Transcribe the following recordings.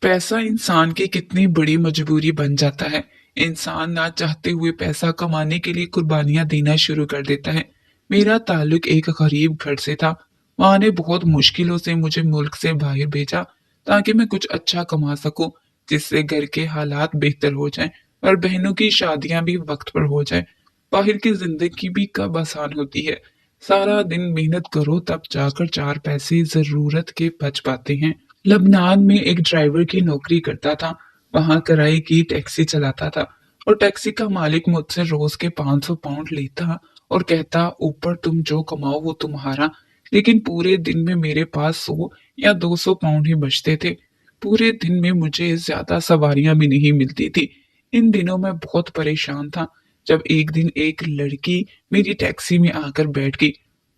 पैसा इंसान की कितनी बड़ी मजबूरी बन जाता है। इंसान ना चाहते हुए पैसा कमाने के लिए कुर्बानियां देना शुरू कर देता है। मेरा ताल्लुक एक गरीब घर से था। माँ ने बहुत मुश्किलों से मुझे मुल्क से बाहर भेजा ताकि मैं कुछ अच्छा कमा सकूं, जिससे घर के हालात बेहतर हो जाएं और बहनों की शादियां भी वक्त पर हो जाएं। बाहर की जिंदगी भी कब आसान होती है। सारा दिन मेहनत करो तब जाकर चार पैसे जरूरत के बच पाते हैं। लबनान में एक ड्राइवर की नौकरी करता था। वहां किराए की टैक्सी चलाता था और टैक्सी का मालिक मुझसे रोज के 500 पाउंड लेता और कहता, ऊपर तुम जो कमाओ वो तुम्हारा। लेकिन पूरे दिन में मेरे पास 100 या 200 पाउंड ही बचते थे। पूरे दिन में मुझे ज्यादा सवारियां भी नहीं मिलती थी। इन दिनों मैं बहुत परेशान था जब एक दिन एक लड़की मेरी टैक्सी में आकर बैठ गई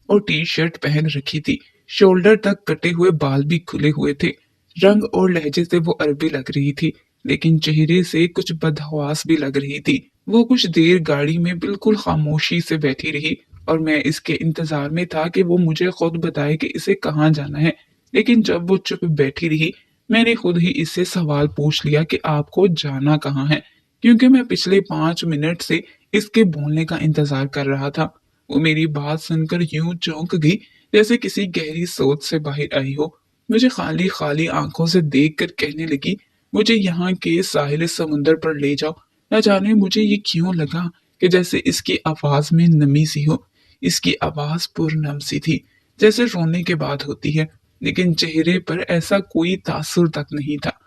और टी शर्ट पहन रखी थी। शोल्डर तक कटे हुए बाल भी खुले हुए थे। रंग और लहजे से वो अरबी लग रही थी, लेकिन चेहरे से कुछ बदहवास भी लग रही थी। वो कुछ देर गाड़ी में बिल्कुल खामोशी से बैठी रही और मैं इसके इंतजार में था कि वो मुझे खुद बताए कि इसे कहाँ जाना है। लेकिन जब वो चुप बैठी रही, मैंने खुद ही इससे सवाल पूछ लिया कि आपको जाना कहाँ है, क्योंकि मैं पिछले 5 मिनट से इसके बोलने का इंतजार कर रहा था। वो मेरी बात सुनकर यूं चौंक गई जैसे किसी गहरी सोच से बाहर आई हो। मुझे खाली खाली आंखों से देखकर कहने लगी, मुझे यहाँ के साहिल समुंदर पर ले जाओ। न जाने मुझे ये क्यों लगा कि जैसे इसकी आवाज में नमी सी हो। इसकी आवाज पुरनम सी थी, जैसे रोने के बाद होती है, लेकिन चेहरे पर ऐसा कोई तासुर तक नहीं था।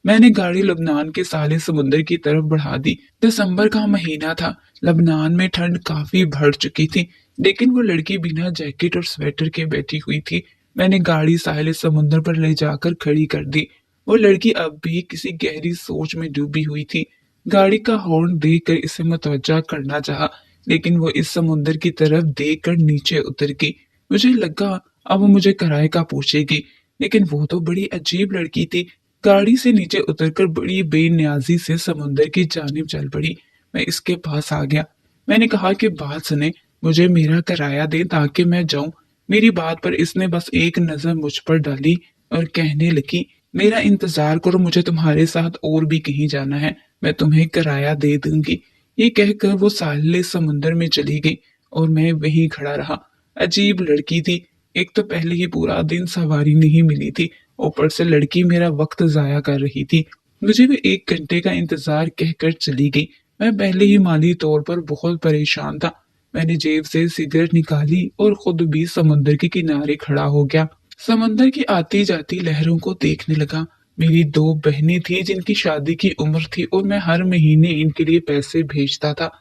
मैंने गाड़ी लबनान के साले समुंदर की तरफ बढ़ा दी। दिसंबर का महीना था। लबनान में ठंड काफी बढ़ चुकी थी, लेकिन वो लड़की बिना जैकेट और स्वेटर के बैठी हुई थी। मैंने गाड़ी साहिल समुंदर पर ले जाकर खड़ी कर दी। वो लड़की अब भी किसी गहरी सोच में डूबी हुई थी। गाड़ी का हॉर्न देकर इसे मुतवज्जा करना चाहा, लेकिन वो इस समुंदर की तरफ देखकर नीचे उतर गई। मुझे लगा अब वो मुझे किराए का पूछेगी, लेकिन वो तो बड़ी अजीब लड़की थी। गाड़ी से नीचे उतरकर बड़ी बेनियाजी से समुंदर की जानिब चल पड़ी। मैं इसके पास आ गया। मैंने कहा कि बात सुने, मुझे मेरा किराया दे ताकि मैं जाऊं। मेरी बात पर इसने बस एक नजर मुझ पर डाली और कहने लगी, मेरा इंतजार करो, मुझे तुम्हारे साथ और भी कहीं जाना है, मैं तुम्हें किराया दे दूंगी। ये कहकर वो साहिल समुंदर में चली गई और मैं वहीं खड़ा रहा। अजीब लड़की थी। एक तो पहले ही पूरा दिन सवारी नहीं मिली थी, ऊपर से लड़की मेरा वक्त जाया कर रही थी। मुझे भी 1 घंटे का इंतजार कहकर चली गई। मैं पहले ही माली तौर पर बहुत परेशान था। मैंने जेब से सिगरेट निकाली और खुद भी समुद्र के किनारे खड़ा हो गया। समंदर की आती जाती लहरों को देखने लगा। मेरी 2 बहनें थी जिनकी शादी की उम्र थी और मैं हर महीने इनके लिए पैसे भेजता था।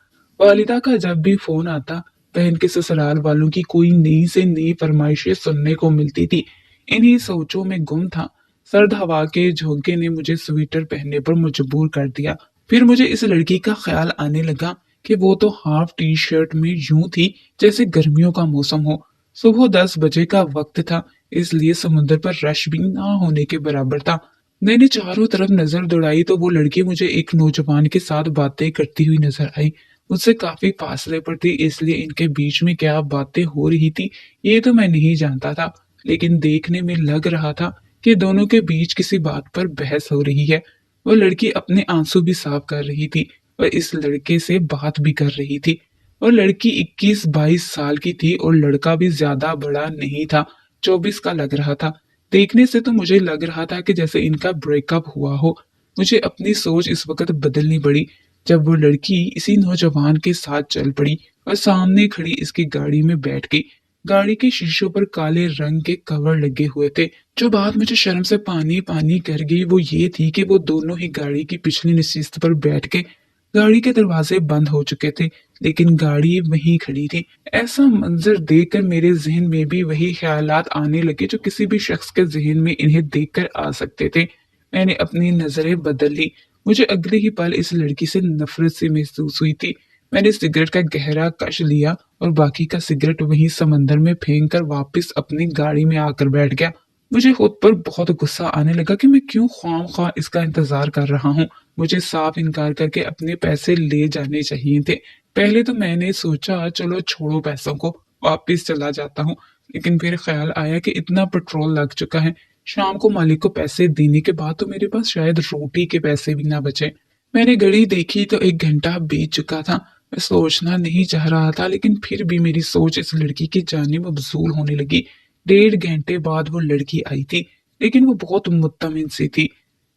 वालिदा का जब भी फोन आता, बहन के ससुराल वालों की कोई नई से नई फरमाइशें सुनने को मिलती थी। इन्हीं सोचों में गुम था। सर्द हवा के झोंके ने मुझे स्वेटर पहनने पर मजबूर कर दिया। फिर मुझे इस लड़की का ख्याल आने लगा कि वो तो हाफ टी शर्ट में यूं थी जैसे गर्मियों का मौसम हो। सुबह 10 बजे का वक्त था, इसलिए समुद्र पर रश भी ना होने के बराबर था। मैंने चारों तरफ नजर दौड़ाई तो वो लड़की मुझे एक नौजवान के साथ बातें करती हुई नजर आई। मुझसे काफी फासले पर थी, इसलिए इनके बीच में क्या बातें हो रही थी ये तो मैं नहीं जानता था, लेकिन देखने में लग रहा था कि दोनों के बीच किसी बात पर बहस हो रही है। वो लड़की अपने आंसू भी साफ कर रही थी और इस लड़के से बात भी कर रही थी। और लड़की 21-22 साल की थी और लड़का भी ज्यादा बड़ा नहीं था, 24 का लग रहा था। देखने से तो मुझे लग रहा था कि जैसे इनका ब्रेकअप हुआ हो। मुझे अपनी सोच इस वक्त बदलनी पड़ी जब वो लड़की इसी नौजवान के साथ चल पड़ी और सामने खड़ी इसकी गाड़ी में बैठ गई। गाड़ी के शीशों पर काले रंग के कवर लगे हुए थे। जो बात मुझे शर्म से पानी पानी कर गई वो ये थी कि वो दोनों ही गाड़ी की पिछली नशिस्त पर बैठ के, गाड़ी के दरवाजे बंद हो चुके थे, लेकिन गाड़ी वहीं खड़ी थी। ऐसा मंजर देखकर मेरे जहन में भी वही ख्यालात आने लगे जो किसी भी शख्स के जहन में इन्हें देखकर आ सकते थे। मैंने अपनी नजरें बदल ली। मुझे अगले ही पल इस लड़की से नफरत सी महसूस हुई थी। मैंने सिगरेट का गहरा कश लिया और बाकी का सिगरेट वहीं समंदर में फेंक कर वापस अपनी गाड़ी में आकर बैठ गया। मुझे खुद पर बहुत गुस्सा आने लगा कि मैं क्यों ख्वामख्वाह इसका इंतजार कर रहा हूँ। मुझे साफ इनकार करके अपने पैसे ले जाने चाहिए थे। पहले तो मैंने सोचा चलो छोड़ो पैसों को, वापिस चला जाता हूँ, लेकिन फिर ख्याल आया कि इतना पेट्रोल लग चुका है, शाम को मालिक को पैसे देने के बाद तो मेरे पास शायद रोटी के पैसे भी ना बचे। मैंने घड़ी देखी तो 1 घंटा बीत चुका था। मैं सोचना नहीं चाह रहा था, लेकिन फिर भी मेरी सोच इस लड़की की जानिब मबजूल होने लगी। 1.5 घंटे बाद वो लड़की आई थी, लेकिन वो बहुत मुत्तमिन सी थी।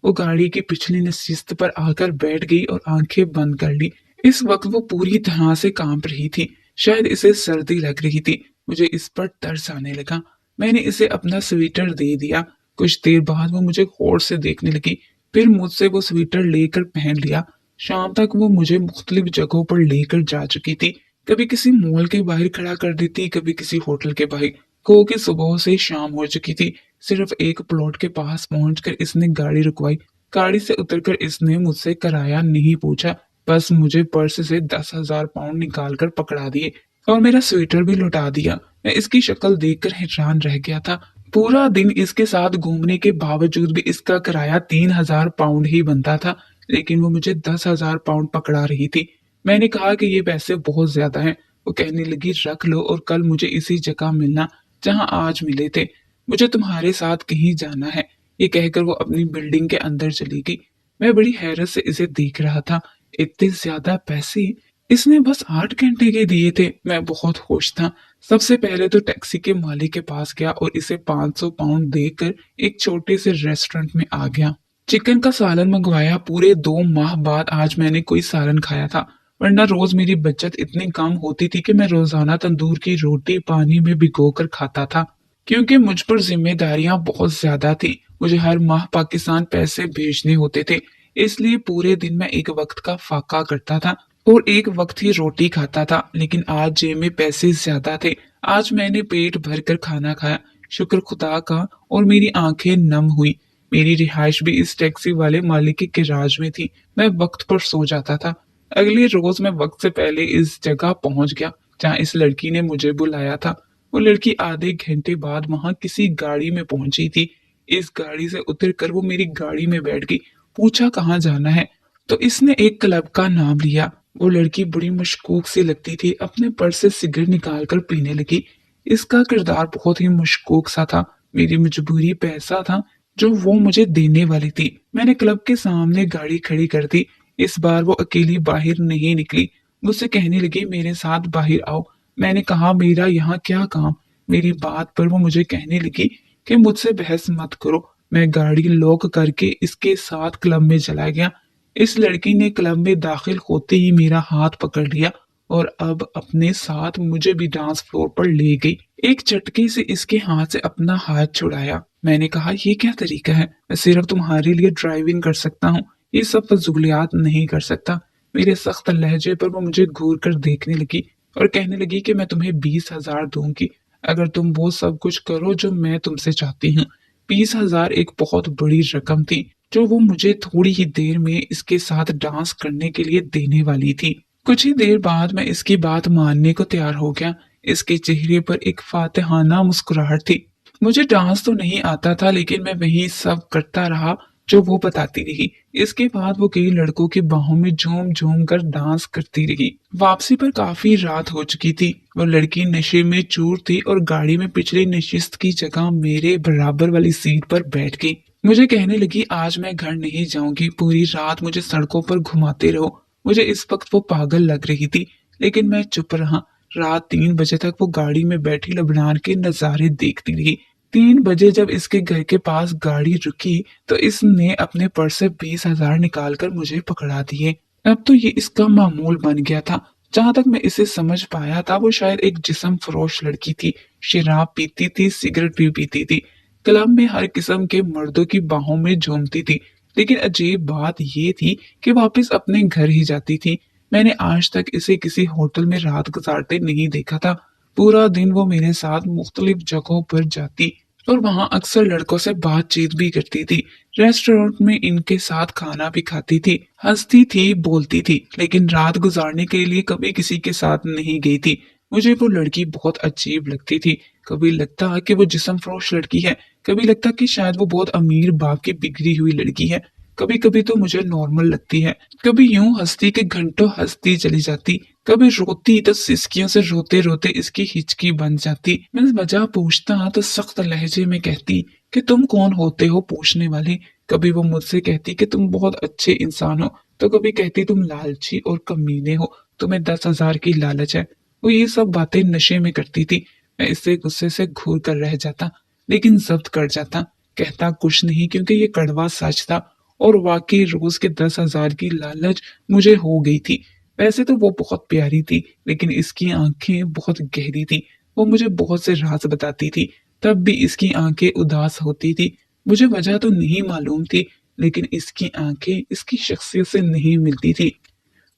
वो गाड़ी की पिछली नशिस्त पर आकर बैठ गई और आंखें बंद कर ली। इस वक्त वो पूरी तरह से कांप रही थी। शायद इसे सर्दी लग रही थी। मुझे इस पर तरस आने लगा। मैंने इसे अपना स्वेटर दे दिया। कुछ देर बाद वो मुझे गौर से देखने लगी, फिर मुझसे वो स्वेटर लेकर पहन लिया। शाम तक वो मुझे मुख्तलिफ जगहों पर लेकर जा चुकी थी। कभी किसी मॉल के बाहर खड़ा कर देती, कभी किसी होटल के बाहर। कहो कि सुबह से शाम हो चुकी थी। सिर्फ एक प्लॉट के पास पहुंचकर इसने गाड़ी रुकवाई। गाड़ी से उतरकर इसने मुझसे किराया नहीं पूछा, बस मुझे पर्स से 10,000 पाउंड निकाल कर पकड़ा दिए और मेरा स्वेटर भी लौटा दिया। मैं इसकी शक्ल देखकर हैरान रह गया था। पूरा दिन इसके साथ घूमने के बावजूद भी इसका किराया 3,000 पाउंड ही बनता था, लेकिन वो मुझे 10,000 पाउंड पकड़ा रही थी। मैंने कहा कि ये पैसे बहुत ज्यादा हैं। वो कहने लगी, रख लो और कल मुझे इसी जगह मिलना जहां आज मिले थे। मुझे तुम्हारे साथ कहीं जाना है। ये कहकर वो अपनी बिल्डिंग के अंदर चली गई। मैं बड़ी हैरत से इसे देख रहा था। इतने ज्यादा पैसे इसने बस 8 घंटे के दिए थे। मैं बहुत खुश था। सबसे पहले तो टैक्सी के मालिक के पास गया और इसे 500 पाउंड देकर एक छोटे से रेस्टोरेंट में आ गया। चिकन का सालन मंगवाया। पूरे 2 माह बाद आज मैंने कोई सालन खाया था, वरना रोज मेरी बचत इतनी कम होती थी कि मैं रोजाना तंदूर की रोटी पानी में भिगोकर खाता था। क्योंकि मुझ पर जिम्मेदारियां बहुत ज्यादा थी, मुझे हर माह पाकिस्तान पैसे भेजने होते थे, इसलिए पूरे दिन मैं एक वक्त का फाका करता था और एक वक्त ही रोटी खाता था। लेकिन आज जेब में पैसे ज्यादा थे। आज मैंने पेट भर कर खाना खाया, शुक्र खुदा का, और मेरी आंखें नम हुई। मेरी रिहाइश भी इस टैक्सी वाले मालिक के गैराज में थी। मैं वक्त पर सो जाता था। अगले रोज मैं वक्त से पहले इस जगह पहुंच गया जहां इस लड़की ने मुझे बुलाया था। वो लड़की आधे घंटे बाद वहां किसी गाड़ी में पहुंची थी। इस गाड़ी से उतरकर वो मेरी गाड़ी में बैठ गई। पूछा कहाँ जाना है, तो इसने एक क्लब का नाम लिया। वो लड़की बड़ी मशकूक सी लगती थी। अपने पर्स से सिगरेट निकालकर पीने लगी। इसका किरदार बहुत ही मशकूक सा था। मेरी मजबूरी पैसा था जो वो मुझे देने वाली थी। मैंने क्लब के सामने गाड़ी खड़ी कर दी। इस बार वो अकेली बाहर नहीं निकली। मुझसे कहने लगी, मेरे साथ बाहर आओ। मैंने कहा, मेरा यहाँ क्या काम। मेरी बात पर वो मुझे कहने लगी कि मुझसे बहस मत करो। मैं गाड़ी लॉक करके इसके साथ क्लब में चला गया। इस लड़की ने क्लब में दाखिल होते ही मेरा हाथ पकड़ लिया और अब अपने साथ मुझे भी डांस फ्लोर पर ले गई। एक झटके से इसके हाथ से अपना हाथ छुड़ाया। मैंने कहा, ये क्या तरीका है। मैं सिर्फ तुम्हारे लिए ड्राइविंग कर सकता हूँ, ये सब फजूलियात नहीं कर सकता। मेरे सख्त लहजे पर वो मुझे घूर कर देखने लगी और कहने लगी कि मैं तुम्हें 20,000 दूंगी अगर तुम वो सब कुछ करो जो मैं तुमसे चाहती हूँ। 20,000 एक बहुत बड़ी रकम थी जो वो मुझे थोड़ी ही देर में इसके साथ डांस करने के लिए देने वाली थी। कुछ ही देर बाद मैं इसकी बात मानने को तैयार हो गया। इसके चेहरे पर एक फातिहाना मुस्कुराहट थी। मुझे डांस तो नहीं आता था, लेकिन मैं वही सब करता रहा जो वो बताती रही। इसके बाद वो कई लड़कों की बाहों में झूम झूम कर डांस करती रही। वापसी पर काफी रात हो चुकी थी। वो लड़की नशे में चूर थी और गाड़ी में पिछली नशिस्त की जगह मेरे बराबर वाली सीट पर बैठ गई। मुझे कहने लगी, आज मैं घर नहीं जाऊंगी, पूरी रात मुझे सड़कों पर घुमाते रहो। मुझे इस वक्त वो पागल लग रही थी, लेकिन मैं चुप रहा। रात 3 बजे तक वो गाड़ी में बैठी लबनान के नजारे देखती रही। 3 बजे जब इसके घर के पास गाड़ी रुकी तो इसने अपने पर्स से 20,000 निकाल कर मुझे पकड़ा दिए। अब तो ये इसका मामूल बन गया था। जहां तक मैं इसे समझ पाया था, वो शायद एक जिस्म फरोश लड़की थी। शराब पीती थी, सिगरेट भी पीती थी, क्लब में हर किस्म के मर्दों की बाहों में झूमती थी। लेकिन अजीब बात ये थी कि वापस अपने घर ही जाती थी। मैंने आज तक इसे किसी होटल में रात गुजारते नहीं देखा था। पूरा दिन वो मेरे साथ मुख्तलिफ जगहों पर जाती और वहां अक्सर लड़कों से बातचीत भी करती थी। रेस्टोरेंट में इनके साथ खाना भी खाती थी, हंसती थी, बोलती थी, लेकिन रात गुजारने के लिए कभी किसी के साथ नहीं गई थी। मुझे वो लड़की बहुत अजीब लगती थी। कभी लगता कि वो जिस्म फरोश लड़की है, कभी लगता कि शायद वो बहुत अमीर बाप की बिगड़ी हुई लड़की है, कभी कभी तो मुझे नॉर्मल लगती है, कभी यूं हंसती कि घंटों हंसती चली जाती, कभी रोती तो सिसकियों से रोते रोते इसकी हिचकी बन जाती। मैं वजह पूछता तो सख्त लहजे में कहती कि तुम कौन होते हो पूछने वाले। कभी वो मुझसे कहती कि तुम बहुत अच्छे इंसान हो, तो कभी कहती तुम लालची और कमीने हो, तुम्हें 10,000 की लालच है। वो ये सब बातें नशे में करती थी। मैं इससे गुस्से से घूर कर रह जाता, लेकिन जब्त कर जाता, कहता कुछ नहीं क्योंकि ये कड़वा सच था। और वाकई रोज के 10,000 की लालच मुझे हो गई थी। वैसे तो वो बहुत प्यारी थी, लेकिन इसकी आंखें बहुत गहरी थी। वो मुझे बहुत से राज बताती थी, तब भी इसकी आंखें उदास होती थी। मुझे वजह तो नहीं मालूम थी, लेकिन इसकी आंखें इसकी शख्सियत से नहीं मिलती थी।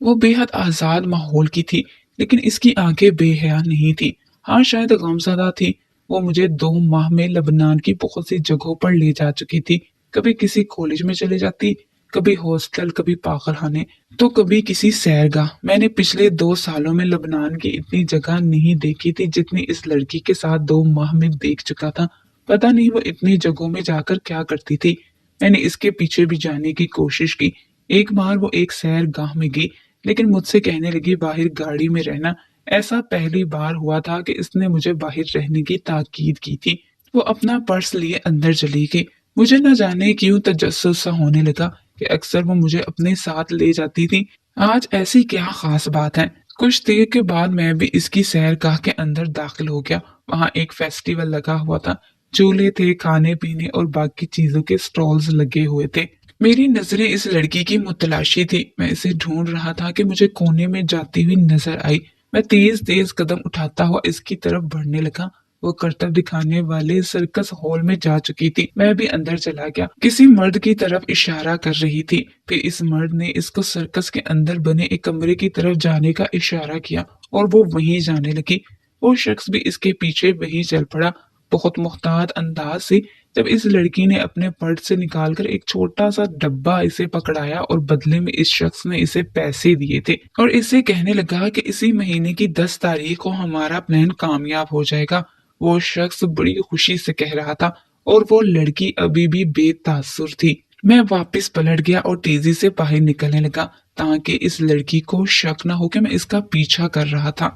वो बेहद आजाद माहौल की थी, लेकिन इसकी आंखें बेहया नहीं थी। हाँ, शायद गमज़दा थी। वो मुझे 2 माह में लबनान की बहुत सी जगहों पर ले जा चुकी थी। कभी किसी कॉलेज में चले जाती, कभी हॉस्टल, कभी पागलखाने, तो कभी किसी सैरगाह। मैंने पिछले 2 सालों में लबनान की इतनी जगह नहीं देखी थी जितनी इस लड़की के साथ 2 माह में देख चुका था। पता नहीं वो इतनी जगहों में जाकर क्या करती थी। मैंने इसके पीछे भी जाने की कोशिश की। एक बार वो एक सैरगाह में गई, लेकिन मुझसे कहने लगी बाहर गाड़ी में रहना। ऐसा पहली बार हुआ था कि इसने मुझे बाहर रहने की ताकीद की थी। वो अपना पर्स लिए अंदर चली गई। मुझे न जाने क्यों तजस्सुस सा होने लगा कि अक्सर वो मुझे अपने साथ ले जाती थी। आज ऐसी क्या खास बात है। कुछ देर के बाद मैं भी इसकी सैरगाह के अंदर दाखिल हो गया। वहां एक फेस्टिवल लगा हुआ था। झूले थे, खाने पीने और बाकी चीजों के स्टॉल्स लगे हुए थे। मेरी नजरें इस लड़की की मुतलाशी थी। मैं इसे ढूंढ रहा था कि मुझे कोने में जाती हुई नजर आई। मैं तेज तेज कदम उठाता हुआ इसकी तरफ बढ़ने लगा। वो करतब दिखाने वाले सर्कस हॉल में जा चुकी थी। मैं भी अंदर चला गया। किसी मर्द की तरफ इशारा कर रही थी। फिर इस मर्द ने इसको सर्कस के अंदर बने एक कमरे की तरफ जाने का इशारा किया और वो वहीं जाने लगी। वो शख्स भी इसके पीछे वहीं चल पड़ा, बहुत मुहतात अंदाज से। जब इस लड़की ने अपने पर्स से निकालकर एक छोटा सा डब्बा इसे पकड़ाया और बदले में इस शख्स ने इसे पैसे दिए थे और इसे कहने लगा कि इसी महीने की 10 तारीख को हमारा प्लान कामयाब हो जाएगा। वो शख्स बड़ी खुशी से कह रहा था और वो लड़की अभी भी बेतासुर थी। मैं वापस पलट गया और तेजी से बाहर निकलने लगा ताकि इस लड़की को शक न हो कि मैं इसका पीछा कर रहा था।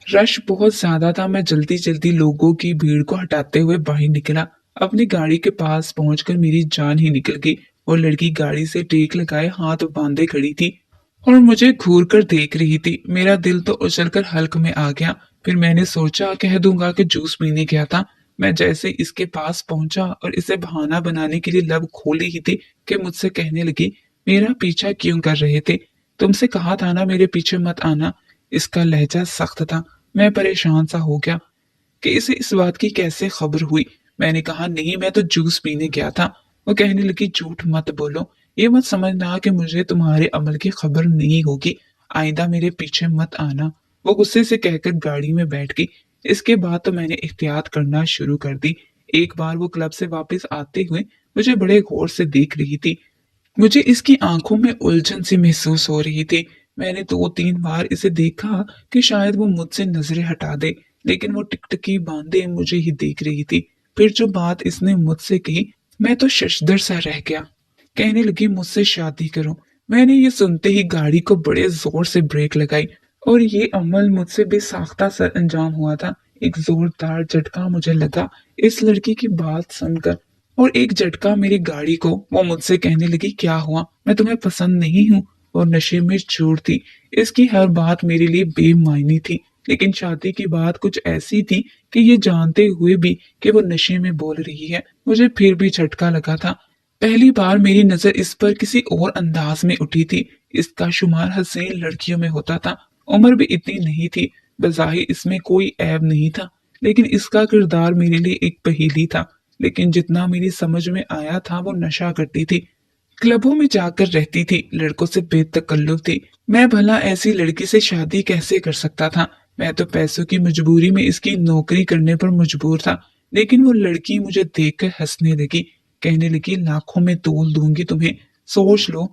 रश बहुत ज्यादा था। मैं जल्दी जल्दी लोगों की भीड़ को हटाते हुए बाहर निकला। अपनी गाड़ी के पास पहुंचकर मेरी जान ही निकल गई। वो लड़की गाड़ी से टेक लगाए हाथ बांधे खड़ी थी और मुझे घूर कर देख रही थी। मेरा दिल तो उछलकर हल्क में आ गया। फिर मैंने सोचा कह दूंगा कि जूस पीने गया था। मैं जैसे इसके पास पहुंचा और इसे बहाना बनाने के लिए लब खोली ही थी कि मुझसे कहने लगी मेरा पीछा क्यों कर रहे थे, तुमसे कहा था ना मेरे पीछे मत आना। इसका लहजा सख्त था। मैं परेशान सा हो गया कि इसे इस बात की कैसे खबर हुई। मैंने कहा नहीं, मैं तो जूस पीने गया था। वो कहने लगी झूठ मत बोलो, ये मत समझना कि मुझे तुम्हारे अमल की खबर नहीं होगी। आइंदा मेरे पीछे मत आना। वो गुस्से से कहकर गाड़ी में बैठ गई। इसके बाद तो मैंने एहतियात करना शुरू कर दी। एक बार वो क्लब से वापस आते हुए मुझे बड़े गौर से देख रही थी। मुझे इसकी आंखों में उलझन सी महसूस हो रही थी। मैंने 2-3 बार इसे देखा कि शायद वो मुझसे नजरें हटा दे, लेकिन वो टिकटकी बांधे मुझे ही देख रही थी। फिर जो बात इसने मुझसे कही, मैं तो शशदर सा रह गया। कहने लगी मुझसे शादी करो। मैंने ये सुनते ही गाड़ी को बड़े जोर से ब्रेक लगाई और ये अमल मुझसे बेसाख्ता सर अंजाम हुआ था। एक जोरदार झटका मुझे लगा इस लड़की की बात सुनकर और एक झटका मेरी गाड़ी को। वो मुझसे कहने लगी क्या हुआ, मैं तुम्हें पसंद नहीं हूँ। और नशे में चूर थी। इसकी हर बात मेरे लिए बेमायनी थी, लेकिन शादी की बात कुछ ऐसी थी कि ये जानते हुए भी कि वो नशे में बोल रही है, मुझे फिर भी झटका लगा था। पहली बार मेरी नजर इस पर किसी और अंदाज में उठी थी। इसका शुमार हसीन लड़कियों में होता था। उम्र भी इतनी नहीं थी। बज़ाहिर इसमें कोई ऐब नहीं था, लेकिन इसका किरदार मेरे लिए एक पहेली था। लेकिन जितना मेरी समझ में आया था वो नशा करती थी, क्लबों में जाकर रहती थी, लड़कों से बेतकल्लुफ थी। मैं भला ऐसी लड़की से शादी कैसे कर सकता था। मैं तो पैसों की मजबूरी में इसकी नौकरी करने पर मजबूर था। लेकिन वो लड़की मुझे देखकर हंसने लगी, कहने लगी लाखों में तोल दूंगी तुम्हें, सोच लो,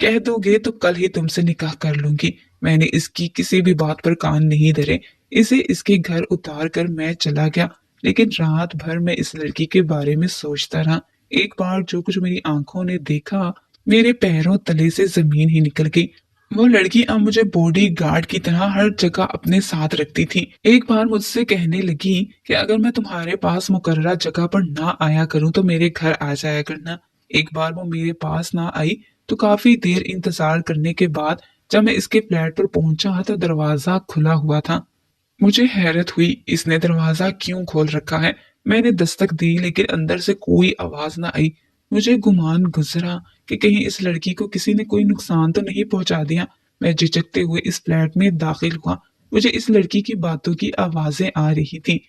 कह दोगे तो कल ही तुमसे निकाह कर लूंगी। मैंने इसकी किसी भी बात पर कान नहीं धरे। इसे इसके घर उतार कर मैं चला गया। लेकिन रात भर मैं इस लड़की के बारे में सोचता रहा। एक बार जो कुछ मेरी आंखों ने देखा मेरे पैरों तले से जमीन ही निकल गई। वो लड़की अब मुझे बॉडी गार्ड की तरह हर जगह अपने साथ रखती थी। एक बार मुझसे कहने लगी कि अगर मैं तुम्हारे पास मुकर्ररा जगह पर ना आया करूं तो मेरे घर आ जाया करना। एक बार वो मेरे पास ना आई तो काफी देर इंतजार करने के बाद जब मैं इसके फ्लैट पर पहुंचा तो दरवाजा खुला हुआ था। मुझे हैरत हुई, इसने दरवाजा क्यों खोल रखा है। मैंने दस्तक दी लेकिन अंदर से कोई आवाज ना आई। मुझे गुमान गुजरा कि कहीं इस लड़की को किसी ने कोई नुकसान तो नहीं पहुंचा दिया। मैं झिझकते हुए इस फ्लैट में दाखिल हुआ। मुझे इस लड़की की बातों की आवाजें आ रही थी।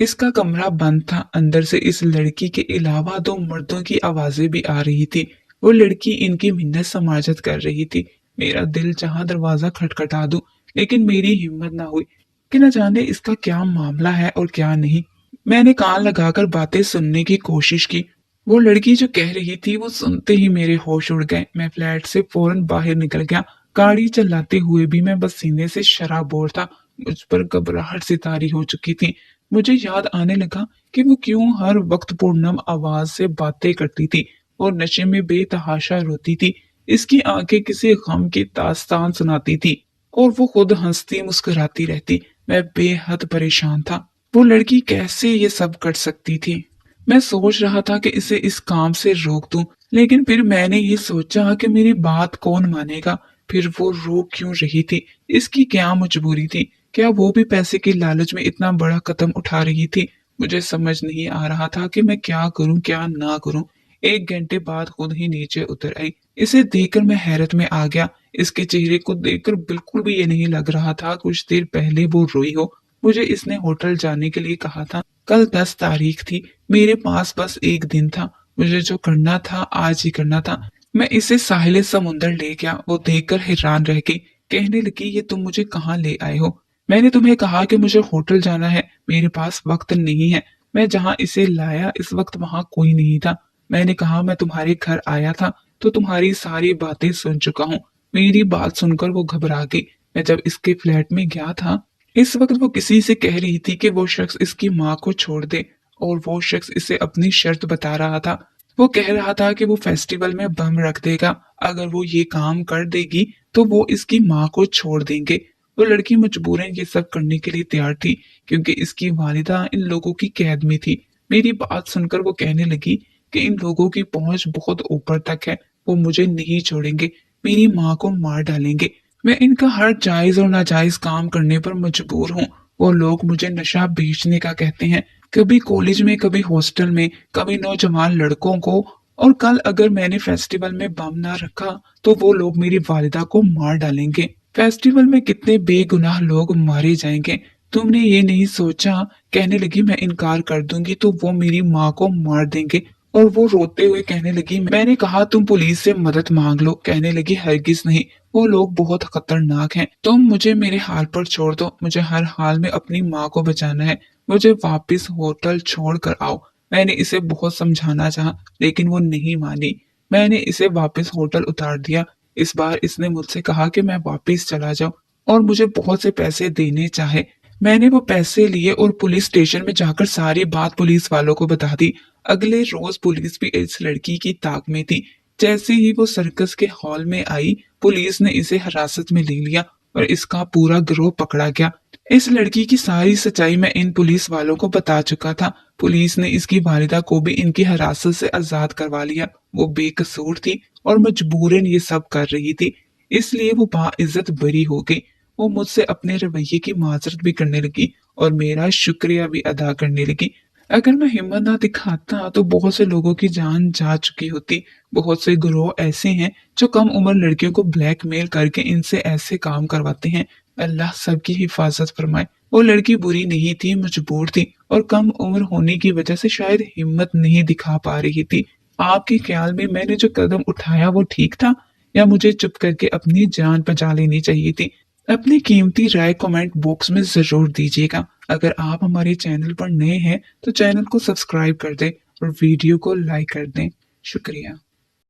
इसका कमरा बंद था। अंदर से इस लड़की के अलावा दो मर्दों की आवाजें भी आ रही थी। वो लड़की इनकी मिन्नत समाजत कर रही थी। मेरा दिल चाहा दरवाजा खटखटा दूं, लेकिन मेरी हिम्मत ना हुई कि न जाने इसका क्या मामला है और क्या नहीं। मैंने कान लगाकर बातें सुनने की कोशिश की। वो लड़की जो कह रही थी वो सुनते ही मेरे होश उड़ गए। मैं फ्लैट से फौरन बाहर निकल गया। गाड़ी चलाते हुए भी मैं बस सीने से शराबोर था। मुझ पर घबराहट सी तारी हो चुकी थी। मुझे याद आने लगा कि वो क्यों हर वक्त पूर्णम आवाज से बातें करती थी और नशे में बेतहाशा रोती थी। इसकी आंखें किसी गम की दास्तान सुनाती थी और वो खुद हंसती मुस्कुराती रहती। मैं बेहद परेशान था। वो लड़की कैसे ये सब कर सकती थी। मैं सोच रहा था कि इसे इस काम से रोक दूं, लेकिन फिर मैंने ये सोचा कि मेरी बात कौन मानेगा। फिर वो रोक क्यों रही थी? इसकी क्या मजबूरी थी? क्या वो भी पैसे के लालच में इतना बड़ा कदम उठा रही थी? मुझे समझ नहीं आ रहा था कि मैं क्या करूं क्या ना करूं। एक घंटे बाद खुद ही नीचे उतर आई। इसे देखकर मैं हैरत में आ गया। इसके चेहरे को देखकर बिल्कुल भी ये नहीं लग रहा था कुछ देर पहले वो रोई हो। मुझे इसने होटल जाने के लिए कहा था। कल 10 तारीख थी। मेरे पास बस एक दिन था। मुझे जो करना था आज ही करना था। मैं इसे साहिल समुंदर ले गया। वो देखकर हैरान रह गई। कहने लगी ये तुम मुझे कहाँ ले आए हो? मैंने तुम्हें कहा कि मुझे होटल जाना है, मेरे पास वक्त नहीं है। मैं जहाँ इसे लाया इस वक्त वहां कोई नहीं था। मैंने कहा मैं तुम्हारे घर आया था तो तुम्हारी सारी बातें सुन चुका हूँ। मेरी बात सुनकर वो घबरा गई। मैं जब इसके फ्लैट में गया था इस वक्त वो किसी से कह रही थी कि वो शख्स इसकी माँ को छोड़ दे और वो शख्स इसे अपनी शर्त बता रहा था। वो कह रहा था कि वो फेस्टिवल में बम रख देगा। अगर वो ये काम कर देगी तो वो इसकी माँ को छोड़ देंगे। वो लड़की मजबूरन ये सब करने के लिए तैयार थी क्योंकि इसकी वालिदा इन लोगों की कैद में थी। मेरी बात सुनकर वो कहने लगी कि इन लोगों की पहुंच बहुत ऊपर तक है। वो मुझे नहीं छोड़ेंगे, मेरी माँ को मार डालेंगे। मैं इनका हर जायज और नाजायज काम करने पर मजबूर हूँ। वो लोग मुझे नशा बेचने का कहते हैं, कभी कॉलेज में, कभी हॉस्टल में, कभी नौजवान लड़कों को। और कल अगर मैंने फेस्टिवल में बम ना रखा तो वो लोग मेरी वालिदा को मार डालेंगे। फेस्टिवल में कितने बेगुनाह लोग मारे जाएंगे। तुमने ये नहीं सोचा? कहने लगी मैं इनकार कर दूंगी तो वो मेरी माँ को मार देंगे। और वो रोते हुए कहने लगी मैंने कहा तुम पुलिस से मदद मांग लो। कहने लगी हरगिज नहीं, वो लोग बहुत खतरनाक हैं। तुम मुझे मेरे हाल पर छोड़ दो। मुझे हर हाल में अपनी माँ को बचाना है। मुझे वापस होटल छोड़ कर आओ। मैंने इसे बहुत समझाना चाहा लेकिन वो नहीं मानी। मैंने इसे वापस होटल उतार दिया। इस बार इसने मुझसे कहा कि मैं वापस चला जाऊं और मुझे बहुत से पैसे देने चाहे। मैंने वो पैसे लिए और पुलिस स्टेशन में जाकर सारी बात पुलिस वालों को बता दी। अगले रोज पुलिस भी इस लड़की की ताक में थी। जैसे ही वो सर्कस के हॉल में आई पुलिस ने इसे हिरासत में ले लिया और इसका पूरा गिरोह पकड़ा गया। इस लड़की की सारी सच्चाई मैं इन पुलिस वालों को बता चुका था। पुलिस ने इसकी वालिदा को भी इनकी हिरासत से आजाद करवा लिया। वो बेकसूर थी और मजबूरन ये सब कर रही थी, इसलिए वो बाइज्जत बरी हो गई। वो मुझसे अपने रवैये की माजरत भी करने लगी और मेरा शुक्रिया भी अदा करने लगी। अगर मैं हिम्मत ना दिखाता तो बहुत से लोगों की जान जा चुकी होती। बहुत से गिरोह ऐसे हैं जो कम उम्र लड़कियों को ब्लैकमेल करके इनसे ऐसे काम करवाते हैं। अल्लाह सबकी हिफाजत फरमाए। वो लड़की बुरी नहीं थी, मजबूर थी और कम उम्र होने की वजह से शायद हिम्मत नहीं दिखा पा रही थी। आपके ख्याल में मैंने जो कदम उठाया वो ठीक था या मुझे चुप करके अपनी जान बचा लेनी चाहिए थी? अपनी कीमती राय कमेंट बॉक्स में जरूर दीजिएगा। अगर आप हमारे चैनल पर नए हैं तो चैनल को सब्सक्राइब कर दें और वीडियो को लाइक कर दें। शुक्रिया।